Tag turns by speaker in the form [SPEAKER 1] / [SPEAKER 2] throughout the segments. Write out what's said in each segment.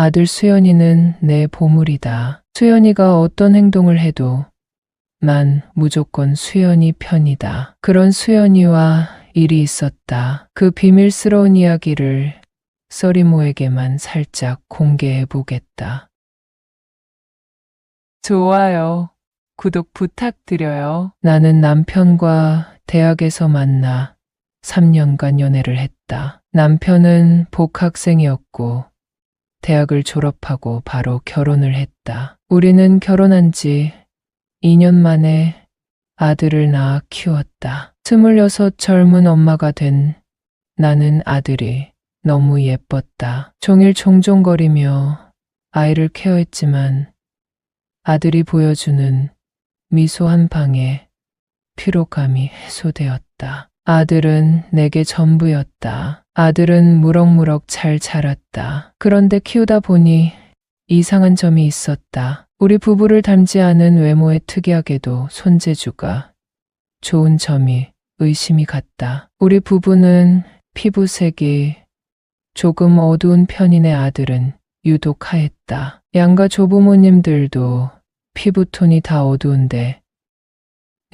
[SPEAKER 1] 아들 수연이는 내 보물이다. 수연이가 어떤 행동을 해도 난 무조건 수연이 편이다. 그런 수연이와 일이 있었다. 그 비밀스러운 이야기를 써리모에게만 살짝 공개해 보겠다. 좋아요. 구독 부탁드려요. 나는 남편과 대학에서 만나 3년간 연애를 했다. 남편은 복학생이었고 대학을 졸업하고 바로 결혼을 했다. 우리는 결혼한 지 2년 만에 아들을 낳아 키웠다. 26 젊은 엄마가 된 나는 아들이 너무 예뻤다. 종일 종종거리며 아이를 케어했지만 아들이 보여주는 미소 한 방에 피로감이 해소되었다. 아들은 내게 전부였다. 아들은 무럭무럭 잘 자랐다. 그런데 키우다 보니 이상한 점이 있었다. 우리 부부를 닮지 않은 외모에 특이하게도 손재주가 좋은 점이 의심이 갔다. 우리 부부는 피부색이 조금 어두운 편인 내 아들은 유독 하였다. 양가 조부모님들도 피부톤이 다 어두운데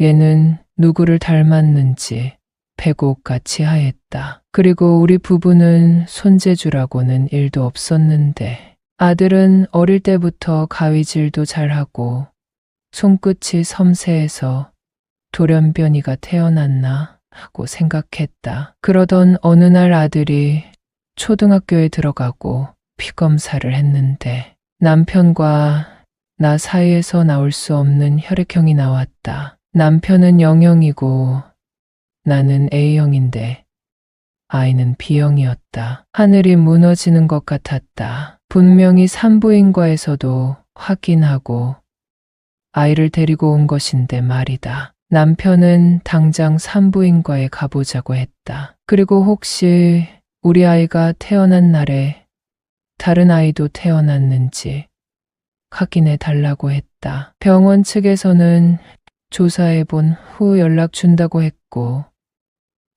[SPEAKER 1] 얘는 누구를 닮았는지 백옥같이 하였다. 그리고 우리 부부는 손재주라고는 일도 없었는데 아들은 어릴 때부터 가위질도 잘하고 손끝이 섬세해서 돌연변이가 태어났나 하고 생각했다. 그러던 어느 날 아들이 초등학교에 들어가고 피검사를 했는데 남편과 나 사이에서 나올 수 없는 혈액형이 나왔다. 남편은 Y형이고 나는 A형인데 아이는 B형이었다. 하늘이 무너지는 것 같았다. 분명히 산부인과에서도 확인하고 아이를 데리고 온 것인데 말이다. 남편은 당장 산부인과에 가보자고 했다. 그리고 혹시 우리 아이가 태어난 날에 다른 아이도 태어났는지 확인해 달라고 했다. 병원 측에서는 조사해 본 후 연락 준다고 했고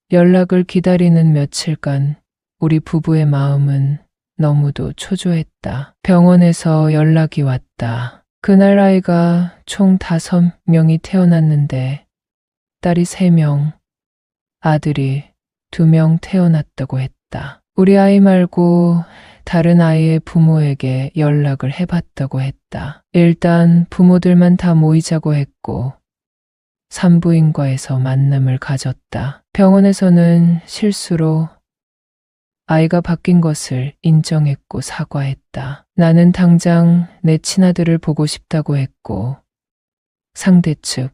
[SPEAKER 1] 연락을 기다리는 며칠간 우리 부부의 마음은 너무도 초조했다. 병원에서 연락이 왔다. 그날 아이가 총 5명이 태어났는데 딸이 3명, 아들이 2명 태어났다고 했다. 우리 아이 말고 다른 아이의 부모에게 연락을 해봤다고 했다. 일단 부모들만 다 모이자고 했고 산부인과에서 만남을 가졌다. 병원에서는 실수로 아이가 바뀐 것을 인정했고 사과했다. 나는 당장 내 친아들을 보고 싶다고 했고 상대 측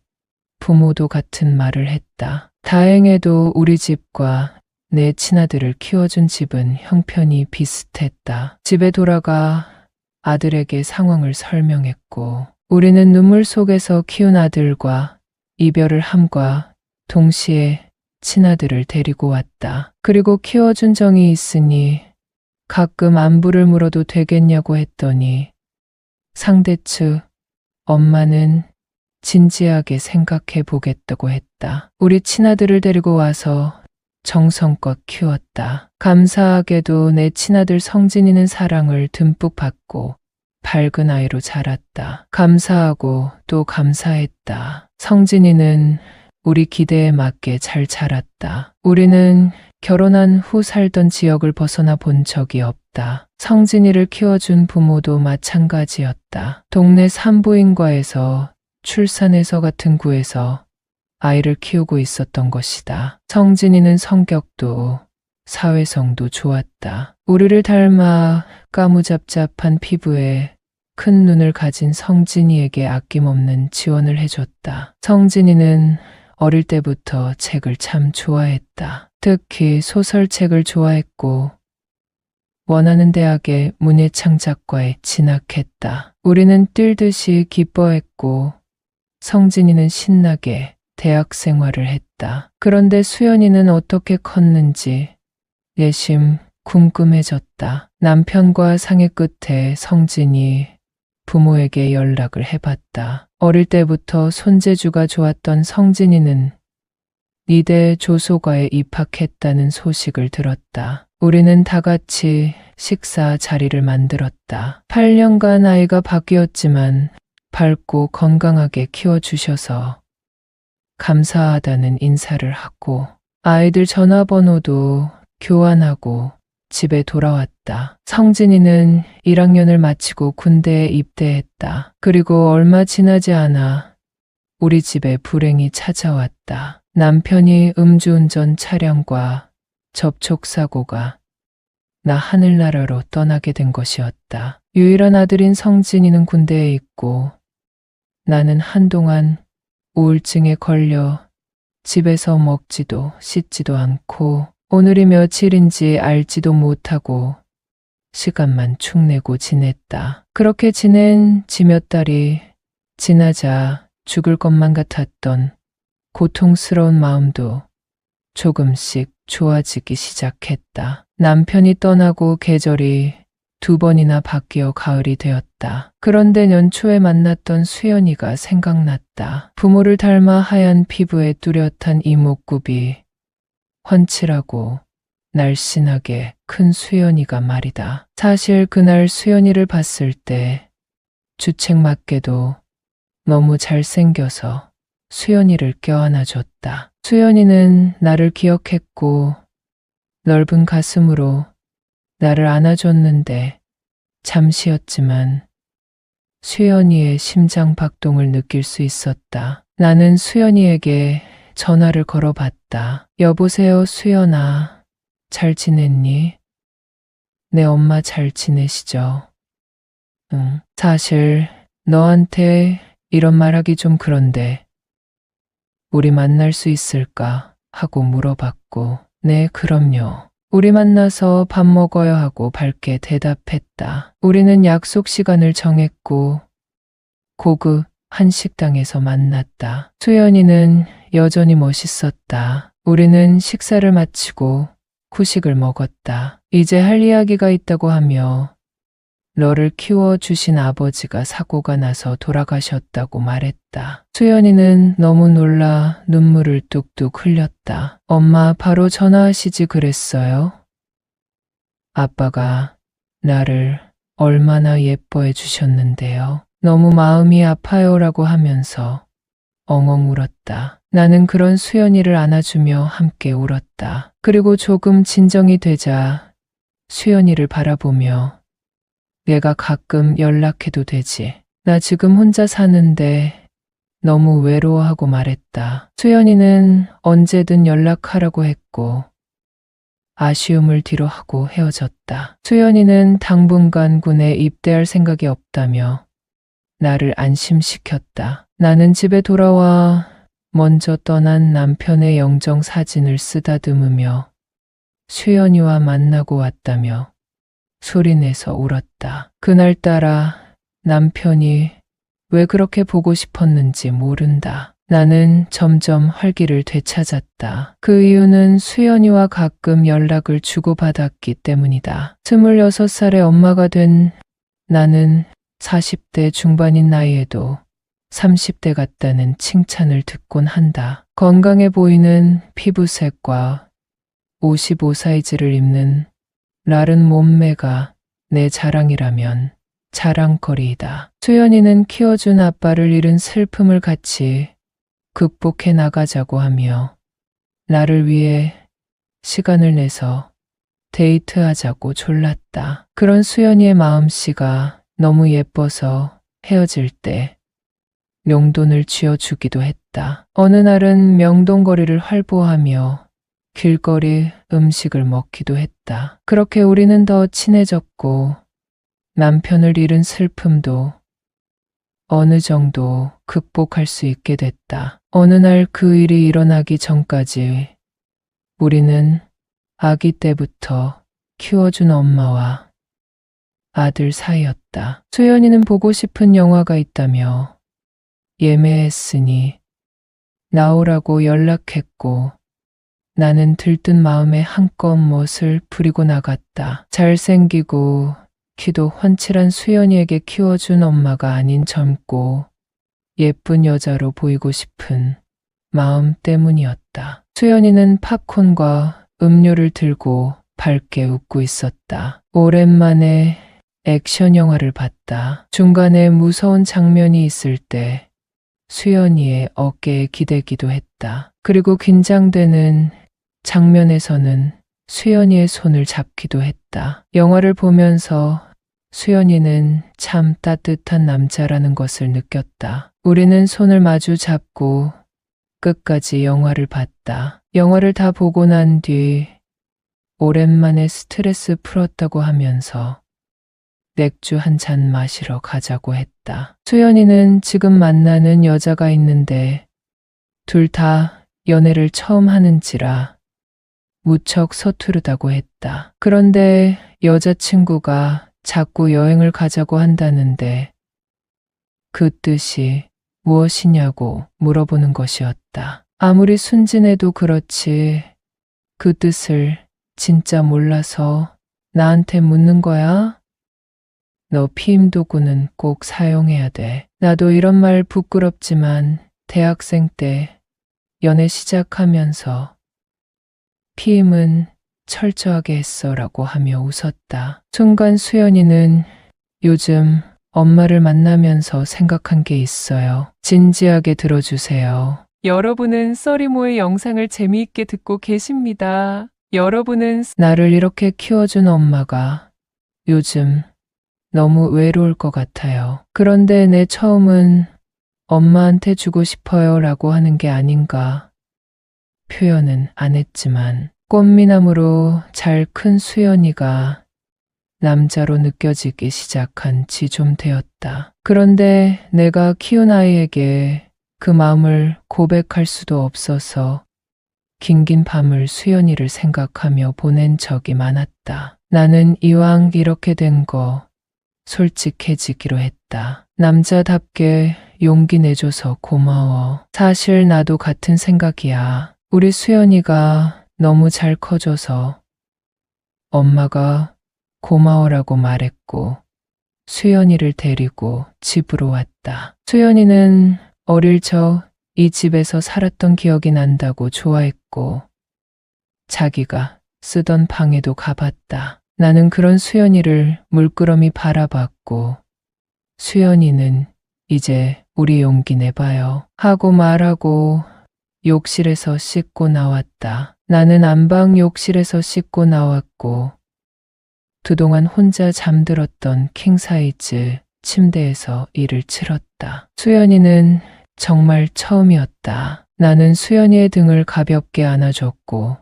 [SPEAKER 1] 부모도 같은 말을 했다. 다행히도 우리 집과 내 친아들을 키워준 집은 형편이 비슷했다. 집에 돌아가 아들에게 상황을 설명했고 우리는 눈물 속에서 키운 아들과 이별을 함과 동시에 친아들을 데리고 왔다. 그리고 키워준 정이 있으니 가끔 안부를 물어도 되겠냐고 했더니 상대 측 엄마는 진지하게 생각해 보겠다고 했다. 우리 친아들을 데리고 와서 정성껏 키웠다. 감사하게도 내 친아들 성진이는 사랑을 듬뿍 받고 밝은 아이로 자랐다. 감사하고 또 감사했다. 성진이는 우리 기대에 맞게 잘 자랐다. 우리는 결혼한 후 살던 지역을 벗어나 본 적이 없다. 성진이를 키워준 부모도 마찬가지였다. 동네 산부인과에서 출산해서 같은 구에서 아이를 키우고 있었던 것이다. 성진이는 성격도 사회성도 좋았다. 우리를 닮아 까무잡잡한 피부에 큰 눈을 가진 성진이에게 아낌없는 지원을 해줬다. 성진이는 어릴 때부터 책을 참 좋아했다. 특히 소설책을 좋아했고 원하는 대학의 문예창작과에 진학했다. 우리는 뛸듯이 기뻐했고 성진이는 신나게 대학 생활을 했다. 그런데 수연이는 어떻게 컸는지 예심 궁금해졌다. 남편과 상의 끝에 성진이 부모에게 연락을 해봤다. 어릴 때부터 손재주가 좋았던 성진이는 이대 조소과에 입학했다는 소식을 들었다. 우리는 다 같이 식사 자리를 만들었다. 8년간 아이가 바뀌었지만 밝고 건강하게 키워주셔서 감사하다는 인사를 하고 아이들 전화번호도 교환하고 집에 돌아왔다. 성진이는 1학년을 마치고 군대에 입대했다. 그리고 얼마 지나지 않아 우리 집에 불행이 찾아왔다. 남편이 음주운전 차량과 접촉사고가 나 하늘나라로 떠나게 된 것이었다. 유일한 아들인 성진이는 군대에 있고 나는 한동안 우울증에 걸려 집에서 먹지도 씻지도 않고 오늘이 며칠인지 알지도 못하고 시간만 축내고 지냈다. 그렇게 지낸 지 몇 달이 지나자 죽을 것만 같았던 고통스러운 마음도 조금씩 좋아지기 시작했다. 남편이 떠나고 계절이 2번이나 바뀌어 가을이 되었다. 그런데 연초에 만났던 수연이가 생각났다. 부모를 닮아 하얀 피부에 뚜렷한 이목구비, 훤칠하고 날씬하게 큰 수연이가 말이다. 사실 그날 수연이를 봤을 때 주책맞게도 너무 잘생겨서 수연이를 껴안아줬다. 수연이는 나를 기억했고 넓은 가슴으로 나를 안아줬는데 잠시였지만 수연이의 심장 박동을 느낄 수 있었다. 나는 수연이에게 전화를 걸어봤다. 여보세요, 수연아. 잘 지냈니? 내 엄마 잘 지내시죠? 응. 사실 너한테 이런 말하기 좀 그런데 우리 만날 수 있을까 하고 물어봤고 네, 그럼요. 우리 만나서 밥 먹어야 하고 밝게 대답했다. 우리는 약속 시간을 정했고 고급 한식당에서 만났다. 수연이는 여전히 멋있었다. 우리는 식사를 마치고 후식을 먹었다. 이제 할 이야기가 있다고 하며 너를 키워주신 아버지가 사고가 나서 돌아가셨다고 말했다. 수연이는 너무 놀라 눈물을 뚝뚝 흘렸다. 엄마 바로 전화하시지 그랬어요? 아빠가 나를 얼마나 예뻐해 주셨는데요. 너무 마음이 아파요라고 하면서 엉엉 울었다. 나는 그런 수연이를 안아주며 함께 울었다. 그리고 조금 진정이 되자 수연이를 바라보며 내가 가끔 연락해도 되지. 나 지금 혼자 사는데 너무 외로워하고 말했다. 수연이는 언제든 연락하라고 했고 아쉬움을 뒤로 하고 헤어졌다. 수연이는 당분간 군에 입대할 생각이 없다며 나를 안심시켰다. 나는 집에 돌아와 먼저 떠난 남편의 영정 사진을 쓰다듬으며 수연이와 만나고 왔다며 소리내서 울었다. 그날따라 남편이 왜 그렇게 보고 싶었는지 모른다. 나는 점점 활기를 되찾았다. 그 이유는 수연이와 가끔 연락을 주고받았기 때문이다. 26살의 엄마가 된 나는 40대 중반인 나이에도 30대 같다는 칭찬을 듣곤 한다. 건강해 보이는 피부색과 55 사이즈를 입는 마른 몸매가 내 자랑이라면 자랑거리이다. 수연이는 키워준 아빠를 잃은 슬픔을 같이 극복해 나가자고 하며 나를 위해 시간을 내서 데이트하자고 졸랐다. 그런 수연이의 마음씨가 너무 예뻐서 헤어질 때 용돈을 쥐어주기도 했다. 어느 날은 명동거리를 활보하며 길거리 음식을 먹기도 했다. 그렇게 우리는 더 친해졌고 남편을 잃은 슬픔도 어느 정도 극복할 수 있게 됐다. 어느 날 그 일이 일어나기 전까지 우리는 아기 때부터 키워준 엄마와 아들 사이였다. 수연이는 보고 싶은 영화가 있다며 예매했으니 나오라고 연락했고 나는 들뜬 마음에 한껏 멋을 부리고 나갔다. 잘생기고 키도 훤칠한 수연이에게 키워준 엄마가 아닌 젊고 예쁜 여자로 보이고 싶은 마음 때문이었다. 수연이는 팝콘과 음료를 들고 밝게 웃고 있었다. 오랜만에 액션 영화를 봤다. 중간에 무서운 장면이 있을 때 수연이의 어깨에 기대기도 했다. 그리고 긴장되는 장면에서는 수연이의 손을 잡기도 했다. 영화를 보면서 수연이는 참 따뜻한 남자라는 것을 느꼈다. 우리는 손을 마주 잡고 끝까지 영화를 봤다. 영화를 다 보고 난 뒤 오랜만에 스트레스 풀었다고 하면서 맥주 한 잔 마시러 가자고 했다. 수연이는 지금 만나는 여자가 있는데 둘 다 연애를 처음 하는지라 무척 서투르다고 했다. 그런데 여자친구가 자꾸 여행을 가자고 한다는데 그 뜻이 무엇이냐고 물어보는 것이었다. 아무리 순진해도 그렇지 그 뜻을 진짜 몰라서 나한테 묻는 거야? 너 피임 도구는 꼭 사용해야 돼. 나도 이런 말 부끄럽지만 대학생 때 연애 시작하면서 피임은 철저하게 했어라고 하며 웃었다. 순간 수연이는 요즘 엄마를 만나면서 생각한 게 있어요. 진지하게 들어주세요. 여러분은 써리모의 영상을 재미있게 듣고 계십니다. 여러분은 나를 이렇게 키워준 엄마가 요즘 너무 외로울 것 같아요. 그런데 내 처음은 엄마한테 주고 싶어요 라고 하는 게 아닌가. 표현은 안 했지만 꽃미남으로 잘 큰 수연이가 남자로 느껴지기 시작한 지 좀 되었다. 그런데 내가 키운 아이에게 그 마음을 고백할 수도 없어서 긴긴 밤을 수연이를 생각하며 보낸 적이 많았다. 나는 이왕 이렇게 된 거 솔직해지기로 했다. 남자답게 용기 내줘서 고마워. 사실 나도 같은 생각이야. 우리 수연이가 너무 잘 커져서 엄마가 고마워라고 말했고 수연이를 데리고 집으로 왔다. 수연이는 어릴 적 이 집에서 살았던 기억이 난다고 좋아했고 자기가 쓰던 방에도 가봤다. 나는 그런 수연이를 물끄러미 바라봤고 수연이는 이제 우리 용기 내봐요 하고 말하고 욕실에서 씻고 나왔다. 나는 안방 욕실에서 씻고 나왔고 그동안 혼자 잠들었던 킹사이즈 침대에서 이를 치렀다. 수연이는 정말 처음이었다. 나는 수연이의 등을 가볍게 안아줬고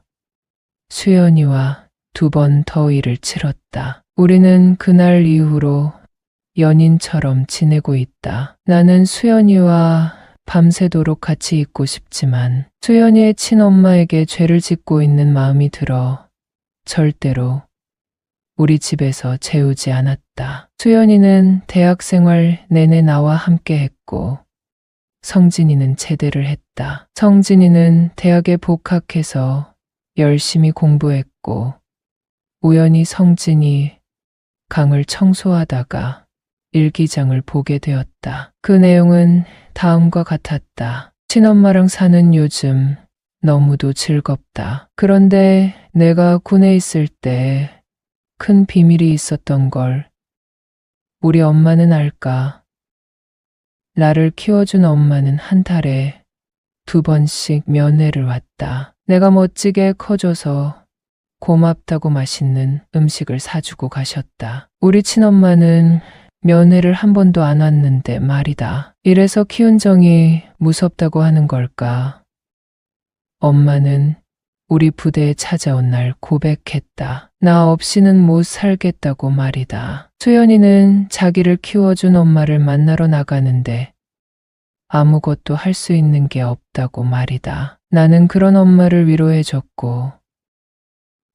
[SPEAKER 1] 수연이와 2번 더 이를 치렀다. 우리는 그날 이후로 연인처럼 지내고 있다. 나는 수연이와 밤새도록 같이 있고 싶지만 수연이의 친엄마에게 죄를 짓고 있는 마음이 들어 절대로 우리 집에서 재우지 않았다. 수연이는 대학 생활 내내 나와 함께 했고 성진이는 제대를 했다. 성진이는 대학에 복학해서 열심히 공부했고 우연히 성진이 강을 청소하다가 일기장을 보게 되었다. 그 내용은 다음과 같았다. 친엄마랑 사는 요즘 너무도 즐겁다. 그런데 내가 군에 있을 때 큰 비밀이 있었던 걸 우리 엄마는 알까? 나를 키워준 엄마는 한 달에 2번씩 면회를 왔다. 내가 멋지게 커져서 고맙다고 맛있는 음식을 사주고 가셨다. 우리 친엄마는 면회를 한 번도 안 왔는데 말이다. 이래서 키운 정이 무섭다고 하는 걸까? 엄마는 우리 부대에 찾아온 날 고백했다. 나 없이는 못 살겠다고 말이다. 수연이는 자기를 키워준 엄마를 만나러 나가는데 아무것도 할 수 있는 게 없다고 말이다. 나는 그런 엄마를 위로해줬고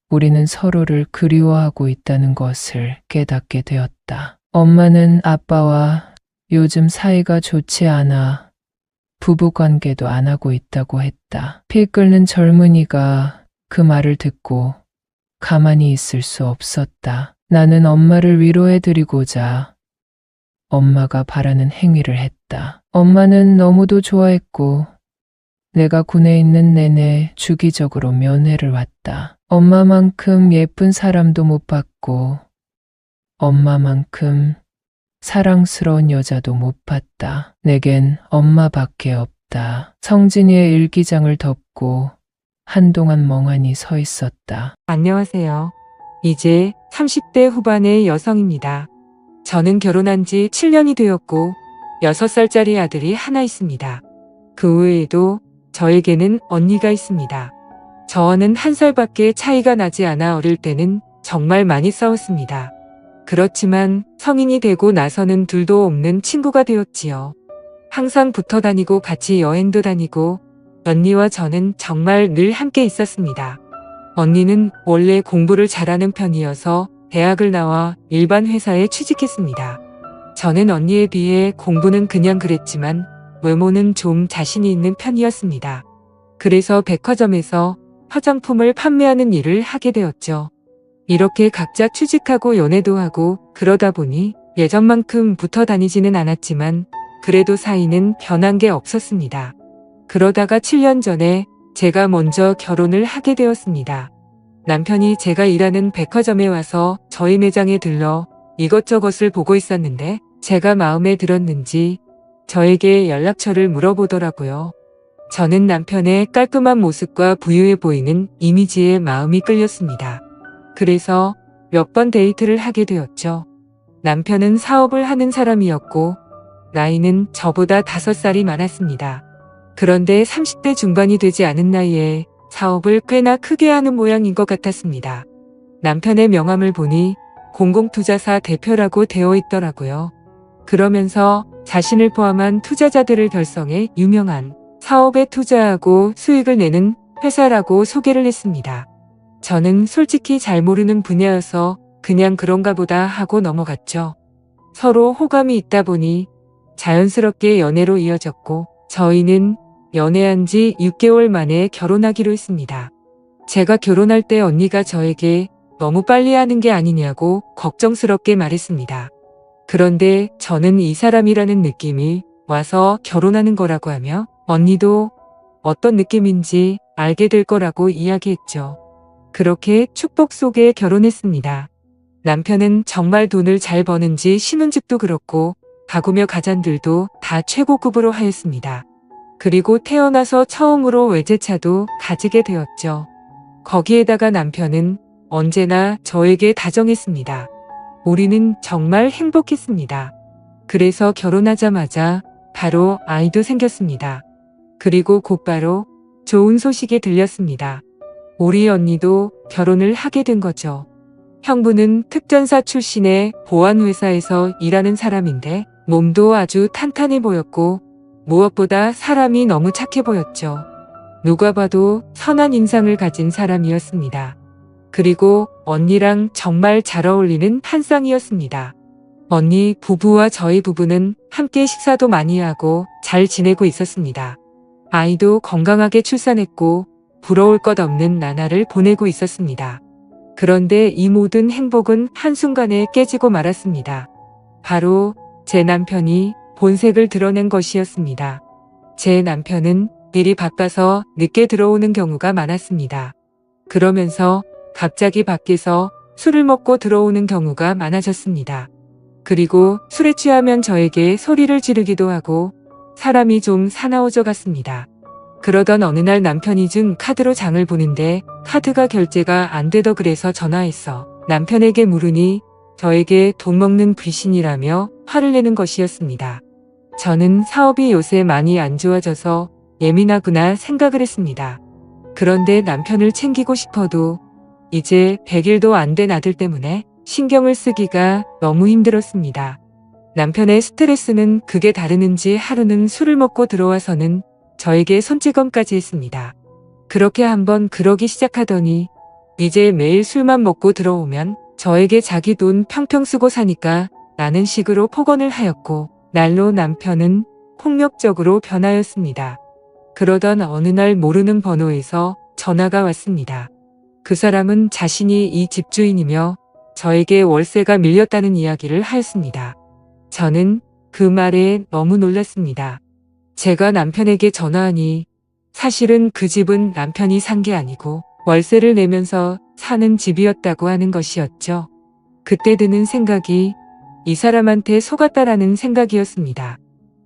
[SPEAKER 1] 우리는 서로를 그리워하고 있다는 것을 깨닫게 되었다. 엄마는 아빠와 요즘 사이가 좋지 않아 부부관계도 안 하고 있다고 했다. 피 끓는 젊은이가 그 말을 듣고 가만히 있을 수 없었다. 나는 엄마를 위로해드리고자 엄마가 바라는 행위를 했다. 엄마는 너무도 좋아했고 내가 군에 있는 내내 주기적으로 면회를 왔다. 엄마만큼 예쁜 사람도 못 봤고, 엄마만큼 사랑스러운 여자도 못 봤다. 내겐 엄마밖에 없다. 성진이의 일기장을 덮고 한동안 멍하니 서 있었다.
[SPEAKER 2] 안녕하세요. 이제 30대 후반의 여성입니다. 저는 결혼한 지 7년이 되었고 6살짜리 아들이 하나 있습니다. 그 외에도 저에게는 언니가 있습니다. 저와는 1살밖에 차이가 나지 않아 어릴 때는 정말 많이 싸웠습니다. 그렇지만 성인이 되고 나서는 둘도 없는 친구가 되었지요. 항상 붙어 다니고 같이 여행도 다니고 언니와 저는 정말 늘 함께 있었습니다. 언니는 원래 공부를 잘하는 편이어서 대학을 나와 일반 회사에 취직했습니다. 저는 언니에 비해 공부는 그냥 그랬지만 외모는 좀 자신이 있는 편이었습니다. 그래서 백화점에서 화장품을 판매하는 일을 하게 되었죠. 이렇게 각자 취직하고 연애도 하고 그러다 보니 예전만큼 붙어 다니지는 않았지만 그래도 사이는 변한 게 없었습니다. 그러다가 7년 전에 제가 먼저 결혼을 하게 되었습니다. 남편이 제가 일하는 백화점에 와서 저희 매장에 들러 이것저것을 보고 있었는데 제가 마음에 들었는지 저에게 연락처를 물어보더라고요. 저는 남편의 깔끔한 모습과 부유해 보이는 이미지에 마음이 끌렸습니다. 그래서 몇 번 데이트를 하게 되었죠. 남편은 사업을 하는 사람이었고 나이는 저보다 5살이 많았습니다. 그런데 30대 중반이 되지 않은 나이에 사업을 꽤나 크게 하는 모양인 것 같았습니다. 남편의 명함을 보니 공공투자사 대표라고 되어 있더라고요. 그러면서 자신을 포함한 투자자들을 결성해 유명한 사업에 투자하고 수익을 내는 회사라고 소개를 했습니다. 저는 솔직히 잘 모르는 분야여서 그냥 그런가 보다 하고 넘어갔죠. 서로 호감이 있다 보니 자연스럽게 연애로 이어졌고 저희는 연애한 지 6개월 만에 결혼하기로 했습니다. 제가 결혼할 때 언니가 저에게 너무 빨리 하는 게 아니냐고 걱정스럽게 말했습니다. 그런데 저는 이 사람이라는 느낌이 와서 결혼하는 거라고 하며 언니도 어떤 느낌인지 알게 될 거라고 이야기했죠. 그렇게 축복 속에 결혼했습니다. 남편은 정말 돈을 잘 버는지 신혼집도 그렇고 가구며 가전들도 다 최고급으로 하였습니다. 그리고 태어나서 처음으로 외제차도 가지게 되었죠. 거기에다가 남편은 언제나 저에게 다정했습니다. 우리는 정말 행복했습니다. 그래서 결혼하자마자 바로 아이도 생겼습니다. 그리고 곧바로 좋은 소식이 들렸습니다. 우리 언니도 결혼을 하게 된 거죠. 형부는 특전사 출신의 보안회사에서 일하는 사람인데 몸도 아주 탄탄해 보였고 무엇보다 사람이 너무 착해 보였죠. 누가 봐도 선한 인상을 가진 사람이었습니다. 그리고 언니랑 정말 잘 어울리는 한 쌍이었습니다. 언니 부부와 저희 부부는 함께 식사도 많이 하고 잘 지내고 있었습니다. 아이도 건강하게 출산했고 부러울 것 없는 나날을 보내고 있었습니다. 그런데 이 모든 행복은 한순간에 깨지고 말았습니다. 바로 제 남편이 본색을 드러낸 것이었습니다. 제 남편은 일이 바빠서 늦게 들어오는 경우가 많았습니다. 그러면서 갑자기 밖에서 술을 먹고 들어오는 경우가 많아졌습니다. 그리고 술에 취하면 저에게 소리를 지르기도 하고 사람이 좀 사나워져 갔습니다. 그러던 어느 날 남편이 준 카드로 장을 보는데 카드가 결제가 안 되더 그래서 전화했어 남편에게 물으니 저에게 돈 먹는 귀신이라며 화를 내는 것이었습니다. 저는 사업이 요새 많이 안 좋아져서 예민하구나 생각을 했습니다. 그런데 남편을 챙기고 싶어도 이제 100일도 안 된 아들 때문에 신경을 쓰기가 너무 힘들었습니다. 남편의 스트레스는 극에 다르는지 하루는 술을 먹고 들어와서는 저에게 손찌검까지 했습니다. 그렇게 한번 그러기 시작하더니 이제 매일 술만 먹고 들어오면 저에게 자기 돈 평평 쓰고 사니까 라는 식으로 폭언을 하였고 날로 남편은 폭력적으로 변하였습니다. 그러던 어느 날 모르는 번호에서 전화가 왔습니다. 그 사람은 자신이 이 집주인이며 저에게 월세가 밀렸다는 이야기를 하였습니다. 저는 그 말에 너무 놀랐습니다. 제가 남편에게 전화하니 사실은 그 집은 남편이 산 게 아니고 월세를 내면서 사는 집이었다고 하는 것이었죠. 그때 드는 생각이 이 사람한테 속았다라는 생각이었습니다.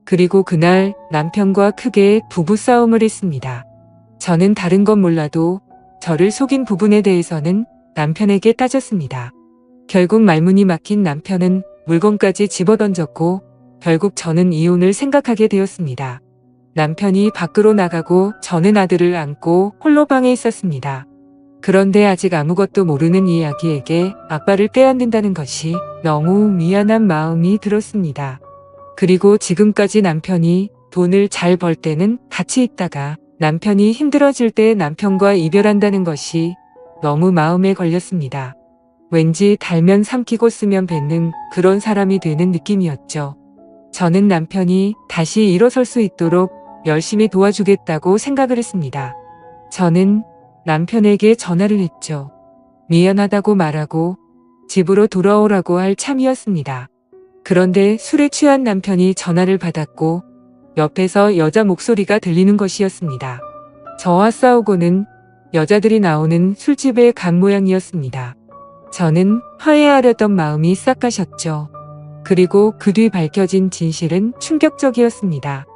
[SPEAKER 2] 그리고 그날 남편과 크게 부부싸움을 했습니다. 저는 다른 건 몰라도 저를 속인 부분에 대해서는 남편에게 따졌습니다. 결국 말문이 막힌 남편은 물건까지 집어던졌고 결국 저는 이혼을 생각하게 되었습니다. 남편이 밖으로 나가고 저는 아들을 안고 홀로 방에 있었습니다. 그런데 아직 아무것도 모르는 이 아기에게 아빠를 빼앗는다는 것이 너무 미안한 마음이 들었습니다. 그리고 지금까지 남편이 돈을 잘 벌 때는 같이 있다가 남편이 힘들어질 때 남편과 이별한다는 것이 너무 마음에 걸렸습니다. 왠지 달면 삼키고 쓰면 뱉는 그런 사람이 되는 느낌이었죠. 저는 남편이 다시 일어설 수 있도록 열심히 도와주겠다고 생각을 했습니다. 저는 남편에게 전화를 했죠. 미안하다고 말하고 집으로 돌아오라고 할 참이었습니다. 그런데 술에 취한 남편이 전화를 받았고 옆에서 여자 목소리가 들리는 것이었습니다. 저와 싸우고는 여자들이 나오는 술집에 간 모양이었습니다. 저는 화해하려던 마음이 싹 가셨죠. 그리고 그 뒤 밝혀진 진실은 충격적이었습니다.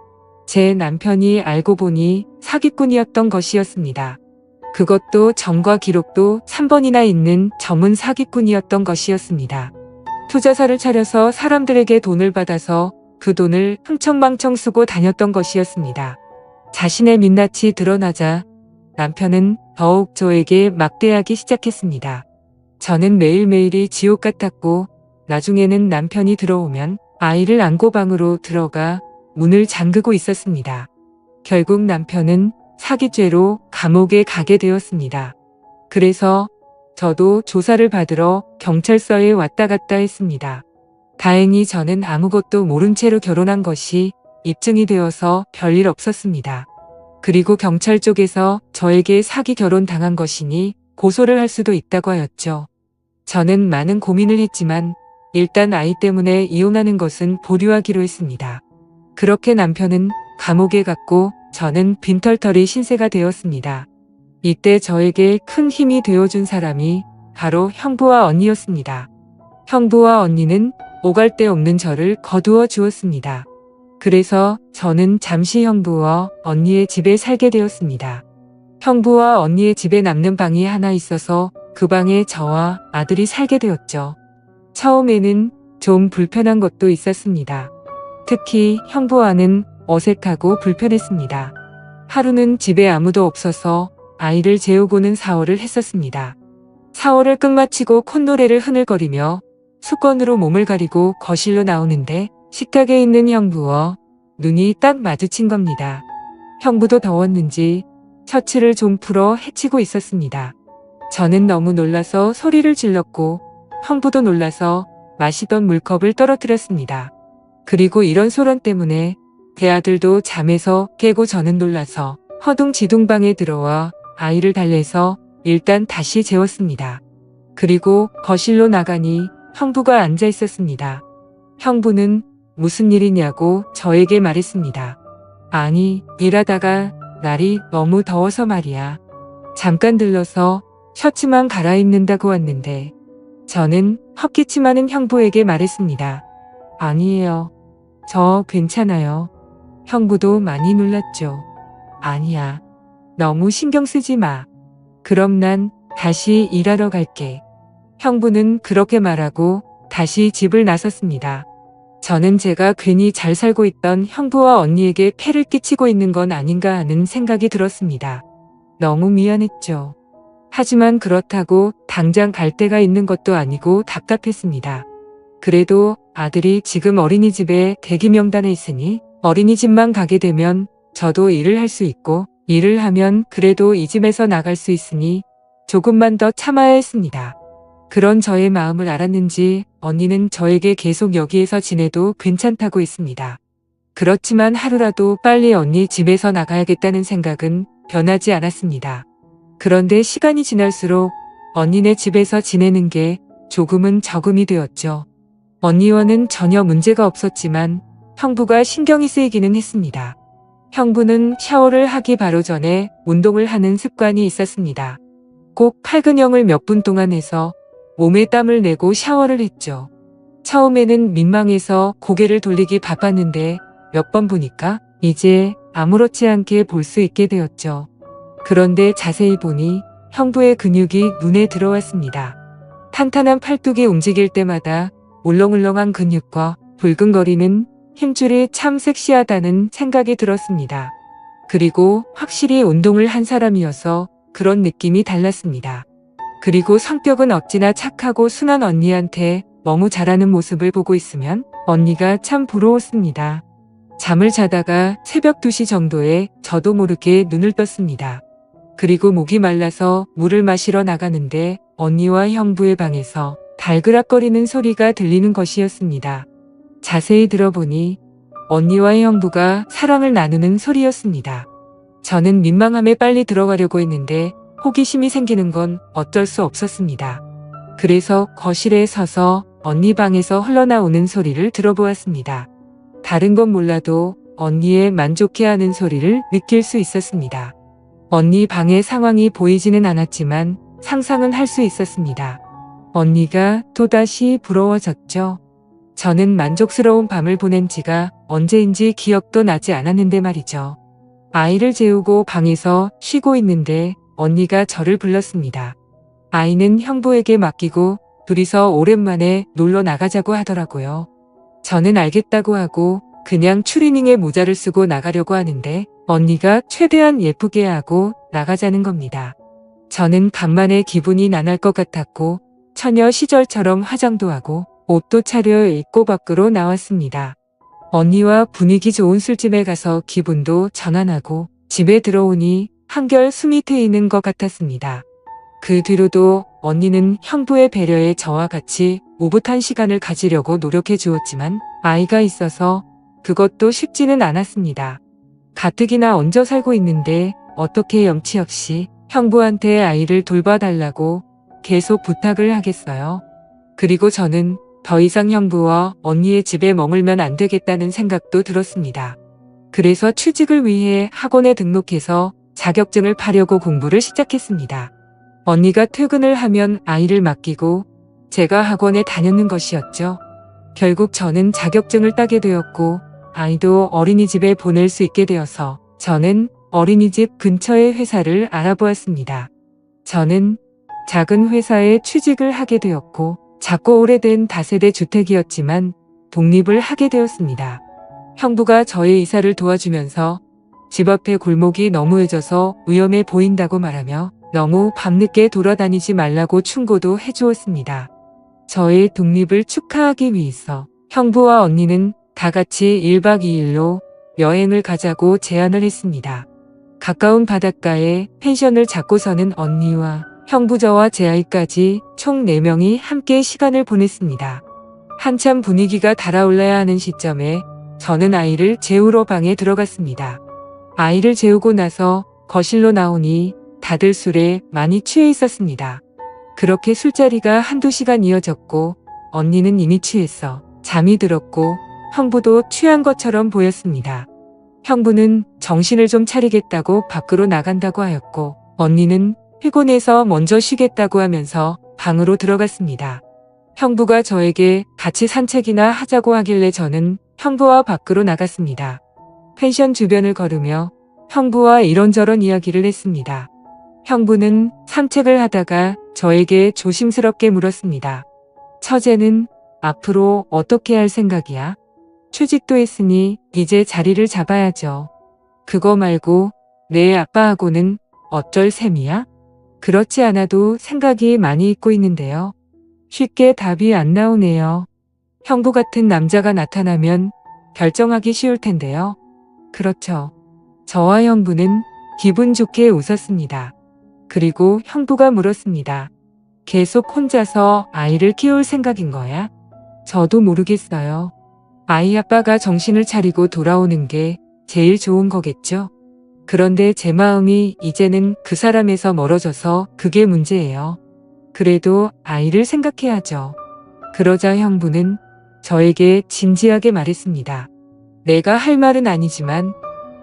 [SPEAKER 2] 제 남편이 알고 보니 사기꾼이었던 것이었습니다. 그것도 점과 기록도 3번이나 있는 전문 사기꾼이었던 것이었습니다. 투자사를 차려서 사람들에게 돈을 받아서 그 돈을 흥청망청 쓰고 다녔던 것이었습니다. 자신의 민낯이 드러나자 남편은 더욱 저에게 막대하기 시작했습니다. 저는 매일매일이 지옥 같았고 나중에는 남편이 들어오면 아이를 안고 방으로 들어가 문을 잠그고 있었습니다. 결국 남편은 사기죄로 감옥에 가게 되었습니다. 그래서 저도 조사를 받으러 경찰서에 왔다 갔다 했습니다. 다행히 저는 아무것도 모른 채로 결혼한 것이 입증이 되어서 별일 없었습니다. 그리고 경찰 쪽에서 저에게 사기 결혼 당한 것이니 고소를 할 수도 있다고 하였죠. 저는 많은 고민을 했지만 일단 아이 때문에 이혼하는 것은 보류하기로 했습니다. 그렇게 남편은 감옥에 갔고 저는 빈털터리 신세가 되었습니다. 이때 저에게 큰 힘이 되어준 사람이 바로 형부와 언니였습니다. 형부와 언니는 오갈 데 없는 저를 거두어 주었습니다. 그래서 저는 잠시 형부와 언니의 집에 살게 되었습니다. 형부와 언니의 집에 남는 방이 하나 있어서 그 방에 저와 아들이 살게 되었죠. 처음에는 좀 불편한 것도 있었습니다. 특히 형부와는 어색하고 불편했습니다. 하루는 집에 아무도 없어서 아이를 재우고는 샤워를 했었습니다. 샤워를 끝마치고 콧노래를 흐느거리며 수건으로 몸을 가리고 거실로 나오는데 식탁에 있는 형부와 눈이 딱 마주친 겁니다. 형부도 더웠는지 셔츠를 좀 풀어 헤치고 있었습니다. 저는 너무 놀라서 소리를 질렀고 형부도 놀라서 마시던 물컵을 떨어뜨렸습니다. 그리고 이런 소란 때문에 대아들도 잠에서 깨고 저는 놀라서 허둥지둥 방에 들어와 아이를 달래서 일단 다시 재웠습니다. 그리고 거실로 나가니 형부가 앉아 있었습니다. 형부는 무슨 일이냐고 저에게 말했습니다. 아니, 일하다가 날이 너무 더워서 말이야. 잠깐 들러서 셔츠만 갈아입는다고 왔는데 저는 헛기침하는 형부에게 말했습니다. 아니에요. 저 괜찮아요. 형부도 많이 놀랐죠. 아니야. 너무 신경 쓰지 마. 그럼 난 다시 일하러 갈게. 형부는 그렇게 말하고 다시 집을 나섰습니다. 저는 제가 괜히 잘 살고 있던 형부와 언니에게 폐를 끼치고 있는 건 아닌가 하는 생각이 들었습니다. 너무 미안했죠. 하지만 그렇다고 당장 갈 데가 있는 것도 아니고 답답했습니다. 그래도 아들이 지금 어린이집에 대기 명단에 있으니 어린이집만 가게 되면 저도 일을 할 수 있고 일을 하면 그래도 이 집에서 나갈 수 있으니 조금만 더 참아야 했습니다. 그런 저의 마음을 알았는지 언니는 저에게 계속 여기에서 지내도 괜찮다고 했습니다. 그렇지만 하루라도 빨리 언니 집에서 나가야겠다는 생각은 변하지 않았습니다. 그런데 시간이 지날수록 언니네 집에서 지내는 게 조금은 적응이 되었죠. 언니와는 전혀 문제가 없었지만 형부가 신경이 쓰이기는 했습니다. 형부는 샤워를 하기 바로 전에 운동을 하는 습관이 있었습니다. 꼭 팔근형을 몇 분 동안 해서 몸에 땀을 내고 샤워를 했죠. 처음에는 민망해서 고개를 돌리기 바빴는데 몇 번 보니까 이제 아무렇지 않게 볼 수 있게 되었죠. 그런데 자세히 보니 형부의 근육이 눈에 들어왔습니다. 탄탄한 팔뚝이 움직일 때마다 울렁울렁한 근육과 붉은거리는 힘줄이 참 섹시하다는 생각이 들었습니다. 그리고 확실히 운동을 한 사람이어서 그런 느낌이 달랐습니다. 그리고 성격은 어찌나 착하고 순한 언니한테 너무 잘하는 모습을 보고 있으면 언니가 참 부러웠습니다. 잠을 자다가 새벽 2시 정도에 저도 모르게 눈을 떴습니다. 그리고 목이 말라서 물을 마시러 나가는데 언니와 형부의 방에서 달그락거리는 소리가 들리는 것이었습니다. 자세히 들어보니 언니와 형부가 사랑을 나누는 소리였습니다. 저는 민망함에 빨리 들어가려고 했는데 호기심이 생기는 건 어쩔 수 없었습니다. 그래서 거실에 서서 언니 방에서 흘러나오는 소리를 들어보았습니다. 다른 건 몰라도 언니의 만족해하는 소리를 느낄 수 있었습니다. 언니 방의 상황이 보이지는 않았지만 상상은 할 수 있었습니다. 언니가 또다시 부러워졌죠. 저는 만족스러운 밤을 보낸 지가 언제인지 기억도 나지 않았는데 말이죠. 아이를 재우고 방에서 쉬고 있는데 언니가 저를 불렀습니다. 아이는 형부에게 맡기고 둘이서 오랜만에 놀러 나가자고 하더라고요. 저는 알겠다고 하고 그냥 추리닝에 모자를 쓰고 나가려고 하는데 언니가 최대한 예쁘게 하고 나가자는 겁니다. 저는 간만에 기분이 나날 것 같았고 처녀 시절처럼 화장도 하고 옷도 차려 입고 밖으로 나왔습니다. 언니와 분위기 좋은 술집에 가서 기분도 전환하고 집에 들어오니 한결 숨이 트이는 것 같았습니다. 그 뒤로도 언니는 형부의 배려에 저와 같이 오붓한 시간을 가지려고 노력해 주었지만 아이가 있어서 그것도 쉽지는 않았습니다. 가뜩이나 얹어 살고 있는데 어떻게 염치 없이 형부한테 아이를 돌봐달라고 계속 부탁을 하겠어요. 그리고 저는 더 이상 형부와 언니의 집에 머물면 안 되겠다는 생각도 들었습니다. 그래서 취직을 위해 학원에 등록해서 자격증을 파려고 공부를 시작했습니다. 언니가 퇴근을 하면 아이를 맡기고 제가 학원에 다녔는 것이었죠. 결국 저는 자격증을 따게 되었고 아이도 어린이집에 보낼 수 있게 되어서 저는 어린이집 근처의 회사를 알아보았습니다. 저는 작은 회사에 취직을 하게 되었고 작고 오래된 다세대 주택이었지만 독립을 하게 되었습니다. 형부가 저의 이사를 도와주면서 집 앞에 골목이 너무 해져서 위험해 보인다고 말하며 너무 밤늦게 돌아다니지 말라고 충고도 해주었습니다. 저의 독립을 축하하기 위해서 형부와 언니는 다 같이 1박 2일로 여행을 가자고 제안을 했습니다. 가까운 바닷가에 펜션을 잡고서는 언니와 형부 저와 제 아이까지 총 4명이 함께 시간을 보냈습니다. 한참 분위기가 달아올라야 하는 시점에 저는 아이를 재우러 방에 들어갔습니다. 아이를 재우고 나서 거실로 나오니 다들 술에 많이 취해 있었습니다. 그렇게 술자리가 한두 시간 이어졌고 언니는 이미 취해서 잠이 들었고 형부도 취한 것처럼 보였습니다. 형부는 정신을 좀 차리겠다고 밖으로 나간다고 하였고 언니는 피곤해서 먼저 쉬겠다고 하면서 방으로 들어갔습니다. 형부가 저에게 같이 산책이나 하자고 하길래 저는 형부와 밖으로 나갔습니다. 펜션 주변을 걸으며 형부와 이런저런 이야기를 했습니다. 형부는 산책을 하다가 저에게 조심스럽게 물었습니다. 처제는 앞으로 어떻게 할 생각이야? 취직도 했으니 이제 자리를 잡아야죠. 그거 말고 내 아빠하고는 어쩔 셈이야? 그렇지 않아도 생각이 많이 있고 있는데요. 쉽게 답이 안 나오네요. 형부 같은 남자가 나타나면 결정하기 쉬울 텐데요. 그렇죠. 저와 형부는 기분 좋게 웃었습니다. 그리고 형부가 물었습니다. 계속 혼자서 아이를 키울 생각인 거야? 저도 모르겠어요. 아이 아빠가 정신을 차리고 돌아오는 게 제일 좋은 거겠죠? 그런데 제 마음이 이제는 그 사람에서 멀어져서 그게 문제예요. 그래도 아이를 생각해야죠. 그러자 형부는 저에게 진지하게 말했습니다. 내가 할 말은 아니지만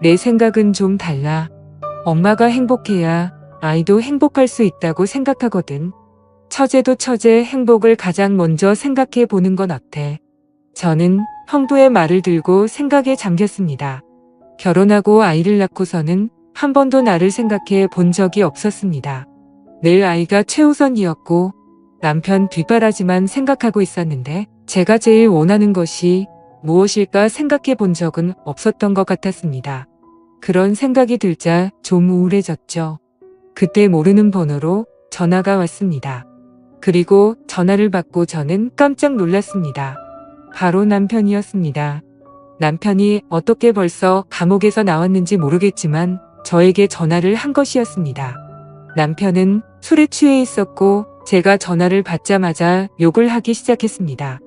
[SPEAKER 2] 내 생각은 좀 달라. 엄마가 행복해야 아이도 행복할 수 있다고 생각하거든. 처제도 처제 행복을 가장 먼저 생각해 보는 건 어때? 저는 형부의 말을 들고 생각에 잠겼습니다. 결혼하고 아이를 낳고서는 한 번도 나를 생각해 본 적이 없었습니다. 늘 아이가 최우선이었고 남편 뒷바라지만 생각하고 있었는데 제가 제일 원하는 것이 무엇일까 생각해 본 적은 없었던 것 같았습니다. 그런 생각이 들자 좀 우울해졌죠. 그때 모르는 번호로 전화가 왔습니다. 그리고 전화를 받고 저는 깜짝 놀랐습니다. 바로 남편이었습니다. 남편이 어떻게 벌써 감옥에서 나왔는지 모르겠지만 저에게 전화를 한 것이었습니다. 남편은 술에 취해 있었고 제가 전화를 받자마자 욕을 하기 시작했습니다.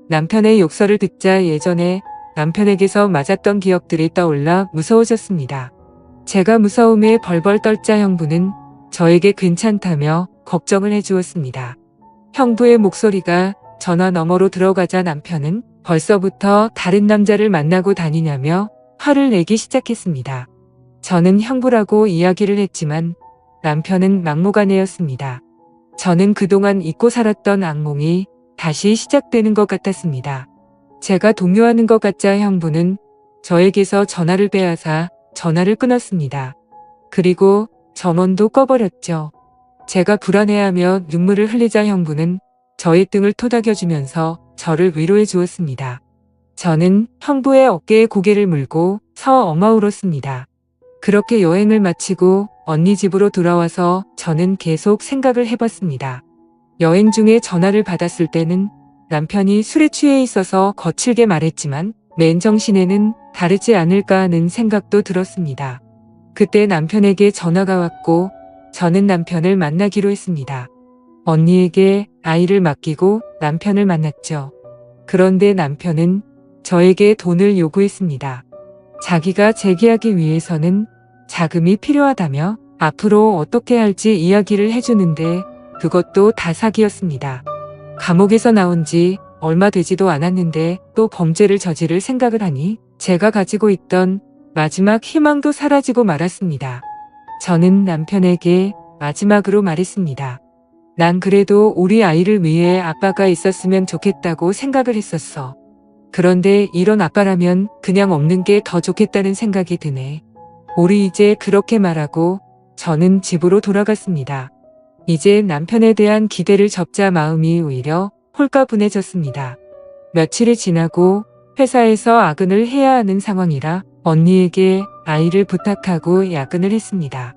[SPEAKER 2] 남편의 욕설을 듣자 예전에 남편에게서 맞았던 기억들이 떠올라 무서워졌습니다. 제가 무서움에 벌벌 떨자 형부는 저에게 괜찮다며 걱정을 해주었습니다. 형부의 목소리가 전화 너머로 들어가자 남편은 벌써부터 다른 남자를 만나고 다니냐며 화를 내기 시작했습니다. 저는 형부라고 이야기를 했지만 남편은 막무가내였습니다. 저는 그동안 잊고 살았던 악몽이 다시 시작되는 것 같았습니다. 제가 동요하는 것 같자 형부는 저에게서 전화를 빼앗아 전화를 끊었습니다. 그리고 전원도 꺼버렸죠. 제가 불안해하며 눈물을 흘리자 형부는 저의 등을 토닥여주면서 저를 위로해 주었습니다. 저는 형부의 어깨에 고개를 물고 엉어 울었습니다. 그렇게 여행을 마치고 언니 집으로 돌아와서 저는 계속 생각을 해봤습니다. 여행 중에 전화를 받았을 때는 남편이 술에 취해 있어서 거칠게 말했지만 맨정신에는 다르지 않을까 하는 생각도 들었습니다. 그때 남편에게 전화가 왔고 저는 남편을 만나기로 했습니다. 언니에게 아이를 맡기고 남편을 만났죠. 그런데 남편은 저에게 돈을 요구했습니다. 자기가 재계하기 위해서는 자금이 필요하다며 앞으로 어떻게 할지 이야기를 해주는데 그것도 다 사기였습니다. 감옥에서 나온 지 얼마 되지도 않았는데 또 범죄를 저지를 생각을 하니 제가 가지고 있던 마지막 희망도 사라지고 말았습니다. 저는 남편에게 마지막으로 말했습니다. 난 그래도 우리 아이를 위해 아빠가 있었으면 좋겠다고 생각을 했었어. 그런데 이런 아빠라면 그냥 없는 게 더 좋겠다는 생각이 드네. 우리 이제 그렇게 말하고 저는 집으로 돌아갔습니다. 이제 남편에 대한 기대를 접자 마음이 오히려 홀가분해졌습니다. 며칠이 지나고 회사에서 야근을 해야 하는 상황이라 언니에게 아이를 부탁하고 야근을 했습니다.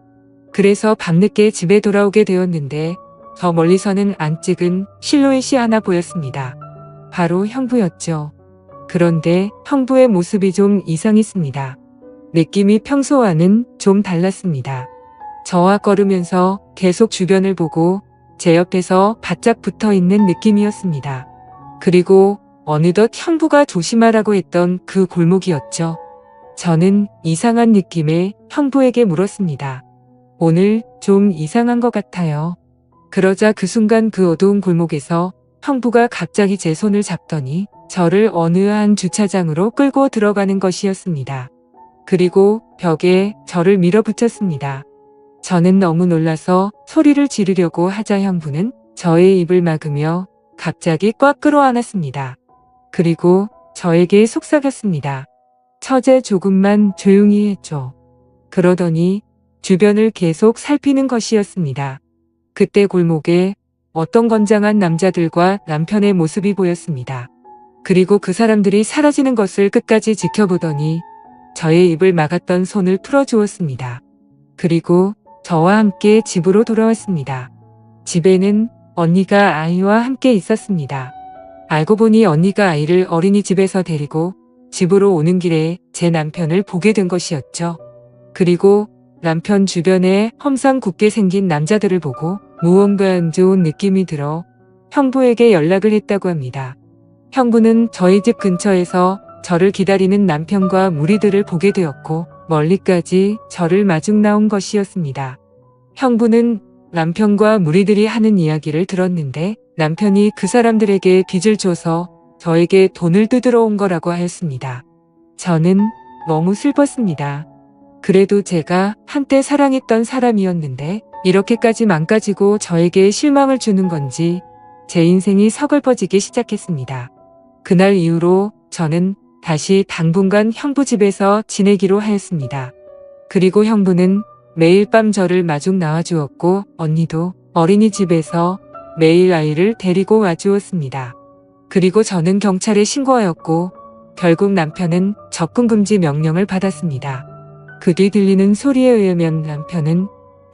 [SPEAKER 2] 그래서 밤늦게 집에 돌아오게 되었는데 저 멀리서는 안 찍은 실루엣이 하나 보였습니다. 바로 형부였죠. 그런데 형부의 모습이 좀 이상했습니다. 느낌이 평소와는 좀 달랐습니다. 저와 걸으면서 계속 주변을 보고 제 옆에서 바짝 붙어 있는 느낌이었습니다. 그리고 어느덧 형부가 조심하라고 했던 그 골목이었죠. 저는 이상한 느낌에 형부에게 물었습니다. 오늘 좀 이상한 것 같아요. 그러자 그 순간 그 어두운 골목에서 형부가 갑자기 제 손을 잡더니 저를 어느 한 주차장으로 끌고 들어가는 것이었습니다. 그리고 벽에 저를 밀어붙였습니다. 저는 너무 놀라서 소리를 지르려고 하자 형부는 저의 입을 막으며 갑자기 꽉 끌어안았습니다. 그리고 저에게 속삭였습니다. 처제 조금만 조용히 해줘. 그러더니 주변을 계속 살피는 것이었습니다. 그때 골목에 어떤 건장한 남자들과 남편의 모습이 보였습니다. 그리고 그 사람들이 사라지는 것을 끝까지 지켜보더니 저의 입을 막았던 손을 풀어주었습니다. 그리고 저와 함께 집으로 돌아왔습니다. 집에는 언니가 아이와 함께 있었습니다. 알고 보니 언니가 아이를 어린이집에서 데리고 집으로 오는 길에 제 남편을 보게 된 것이었죠. 그리고 남편 주변에 험상궂게 생긴 남자들을 보고 무언가 안 좋은 느낌이 들어 형부에게 연락을 했다고 합니다. 형부는 저희 집 근처에서 저를 기다리는 남편과 무리들을 보게 되었고 멀리까지 저를 마중 나온 것이었습니다. 형부는 남편과 무리들이 하는 이야기를 들었는데 남편이 그 사람들에게 빚을 줘서 저에게 돈을 뜯으러 온 거라고 하였습니다. 저는 너무 슬펐습니다. 그래도 제가 한때 사랑했던 사람이었는데 이렇게까지 망가지고 저에게 실망을 주는 건지 제 인생이 서글퍼지기 시작했습니다. 그날 이후로 저는 다시 당분간 형부 집에서 지내기로 하였습니다. 그리고 형부는 매일 밤 저를 마중 나와주었고 언니도 어린이집에서 매일 아이를 데리고 와주었습니다. 그리고 저는 경찰에 신고하였고 결국 남편은 접근금지 명령을 받았습니다. 그 뒤 들리는 소리에 의하면 남편은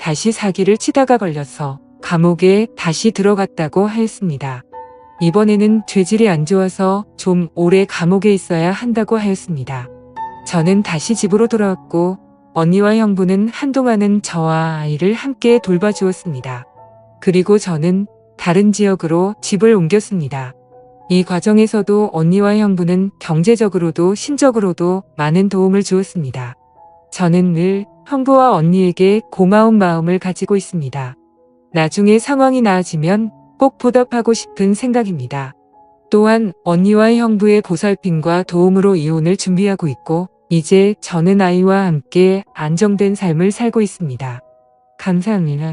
[SPEAKER 2] 다시 사기를 치다가 걸려서 감옥에 다시 들어갔다고 하였습니다. 이번에는 죄질이 안 좋아서 좀 오래 감옥에 있어야 한다고 하였습니다. 저는 다시 집으로 돌아왔고 언니와 형부는 한동안은 저와 아이를 함께 돌봐주었습니다. 그리고 저는 다른 지역으로 집을 옮겼습니다. 이 과정에서도 언니와 형부는 경제적으로도 심적으로도 많은 도움을 주었습니다. 저는 늘 형부와 언니에게 고마운 마음을 가지고 있습니다. 나중에 상황이 나아지면 꼭 보답하고 싶은 생각입니다. 또한 언니와 형부의 보살핌과 도움으로 이혼을 준비하고 있고 이제 저는 아이와 함께 안정된 삶을 살고 있습니다. 감사합니다.